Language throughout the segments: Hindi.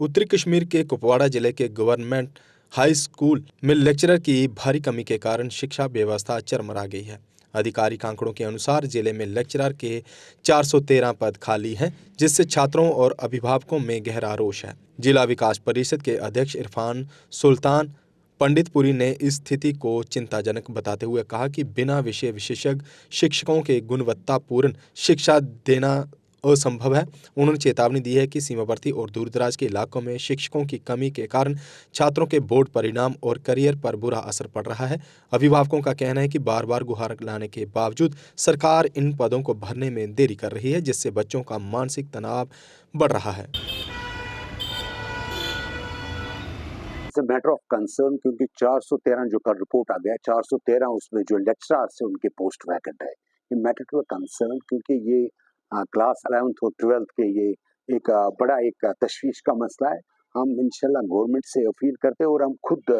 उत्तरी कश्मीर के कुपवाड़ा जिले के गवर्नमेंट हाई स्कूल में लेक्चरर की भारी कमी के कारण शिक्षा व्यवस्था चरमरा गई है। आधिकारिक आंकड़ों के अनुसार जिले में लेक्चरर के 413 पद खाली हैं, जिससे छात्रों और अभिभावकों में गहरा रोष है। जिला विकास परिषद के अध्यक्ष इरफान सुल्तान पंडितपुरी ने इस स्थिति को चिंताजनक बताते हुए कहा कि बिना विषय विशेषज्ञ शिक्षकों के गुणवत्तापूर्ण शिक्षा देना असंभव है। उन्होंने चेतावनी दी है कि सीमावर्ती और दूरदराज के इलाकों में शिक्षकों की कमी के कारण छात्रों के बोर्ड परिणाम और करियर पर बुरा असर पड़ रहा है। अभिभावकों का कहना है कि बार बार गुहार लाने के बावजूद सरकार इन पदों को भरने में देरी कर रही है, जिससे बच्चों का मानसिक तनाव बढ़ रहा है। मैटर ऑफ कंसर्न, क्योंकि 413 जो कल रिपोर्ट आ गया, 413 उसमें जो लेक्चरर्स है उनके पोस्ट वैकेंट है। ये मैटर टू कंसर्न, क्योंकि ये क्लास 11th और 12th के ये एक बड़ा एक तशवीश का मसला है। हम इंशाल्लाह गवर्नमेंट से अपील करते हैं और हम खुद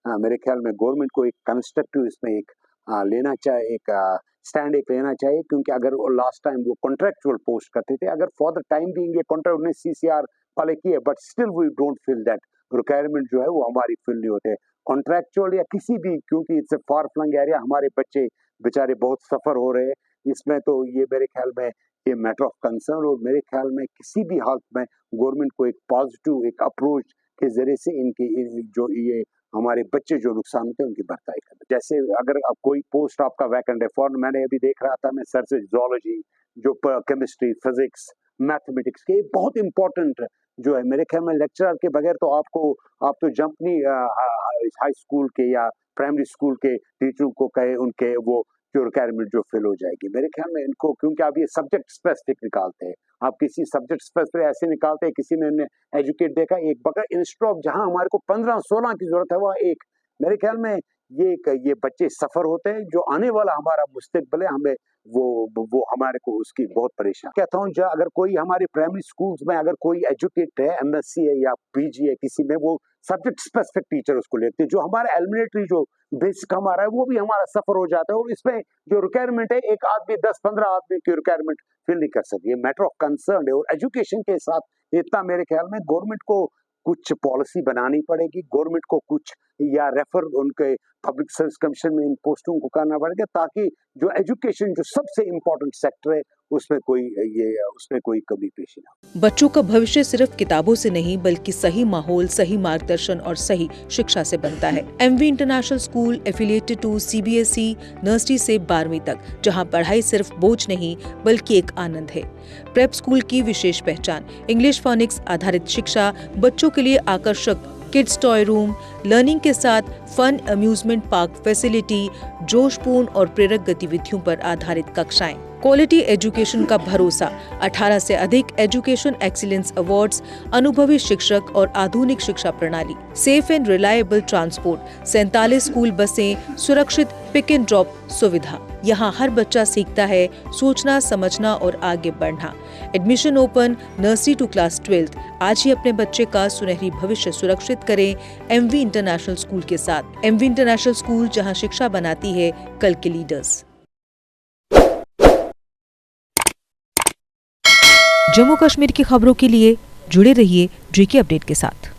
मेरे ख्याल में गवर्नमेंट को एक कंस्ट्रक्टिव इसमें एक लेना चाहिए, एक स्टैंड एक लेना चाहिए, क्योंकि अगर लास्ट टाइम वो कॉन्ट्रेक्चुअल पोस्ट करते थे, अगर फॉर द टाइम बीइंग ये कॉन्ट्रैक्ट उन्हें CCR वाले किए, but still we don't feel that requirement जो है वो हमारी फिल नहीं होते कॉन्ट्रैक्चुअल या किसी भी, क्योंकि it's a far flung area, हमारे बच्चे बेचारे बहुत सफर हो रहे हैं इसमें। तो ये मेरे ख्याल में ये मैटर ऑफ कंसर्न, और मेरे ख्याल में किसी भी हालत में गवर्नमेंट को एक पॉजिटिव एक अप्रोच के जरिए से इनकी जो ये हमारे बच्चे जो नुकसान होते हैं उनकी भरपाई करना। जैसे अगर अब कोई पोस्ट आपका वैकेंट है, फॉर मैंने अभी देख रहा था मैं सर से जूलॉजी, जो केमिस्ट्री, फिजिक्स, मैथमेटिक्स के बहुत इंपॉर्टेंट जो है, मेरे ख्याल में लेक्चरर के बगैर तो आप तो जंप नहीं हाई स्कूल के या प्राइमरी स्कूल के टीचरों को कहे उनके वो जो रिक्वायरमेंट जो फिल हो जाएगी। मेरे ख्याल में इनको, क्योंकि आप ये सब्जेक्ट स्पेसिफिक निकालते हैं, आप किसी सब्जेक्ट स्पेसिफिक ऐसे निकालते हैं, किसी ने एजुकेट देखा एक बगैर इंस्टेड ऑफ जहां हमारे को 15-16 की जरूरत है वह एक, मेरे ख्याल में ये बच्चे सफर होते हैं, जो आने वाला हमारा मुस्तकबिल है, हमें वो हमारे को उसकी बहुत परेशान कहता हूँ। जो अगर कोई हमारे प्राइमरी स्कूल्स में अगर कोई एजुकेट है, MSc है या PG है, किसी में वो सब्जेक्ट स्पेसिफिक टीचर उसको लेते हैं, जो हमारा एलिमेंट्री जो बेसिक हमारा है वो भी हमारा सफर हो जाता है, और इसमें जो रिक्वायरमेंट है एक आदमी 10-15 आदमी की रिक्वायरमेंट फिल नहीं कर सकती। ये मैटर ऑफ कंसर्न है, और एजुकेशन के साथ इतना मेरे ख्याल में गवर्नमेंट को कुछ पॉलिसी बनानी पड़ेगी, गवर्नमेंट को कुछ या रेफर उनके पब्लिक सर्विस कमीशन में इन पोस्टों को करना पड़ेगा, ताकि जो एजुकेशन जो सबसे इम्पोर्टेंट सेक्टर है उसमें कोई कमी पेश ना हो। बच्चों का भविष्य सिर्फ किताबों से नहीं बल्कि सही माहौल, सही मार्गदर्शन और सही शिक्षा से बनता है। MV international school affiliated to CBSE nursery से 12वीं तक, जहां पढ़ाई सिर्फ बोझ नहीं बल्कि एक आनंद है। प्रेप स्कूल की विशेष पहचान इंग्लिश फोनिक्स आधारित शिक्षा, बच्चों के लिए आकर्षक किड्स टॉय रूम, लर्निंग के साथ फन अम्यूजमेंट पार्क फैसिलिटी, जोशपूर्ण और प्रेरक गतिविधियों पर आधारित कक्षाएं, क्वालिटी एजुकेशन का भरोसा, 18 से अधिक एजुकेशन एक्सीलेंस अवार्ड्स, अनुभवी शिक्षक और आधुनिक शिक्षा प्रणाली, safe and reliable transport, 47 school बसें, सुरक्षित पिक एंड ड्रॉप सुविधा। यहाँ हर बच्चा सीखता है सोचना, समझना और आगे बढ़ना। Admission open nursery to class 12th। आज ही अपने बच्चे का सुनहरी भविष्य सुरक्षित करें MV इंटरनेशनल स्कूल के साथ। MV इंटरनेशनल स्कूल, जहाँ शिक्षा बनाती है कल के लीडर्स। जम्मू कश्मीर की खबरों के लिए जुड़े रहिए GK अपडेट के साथ।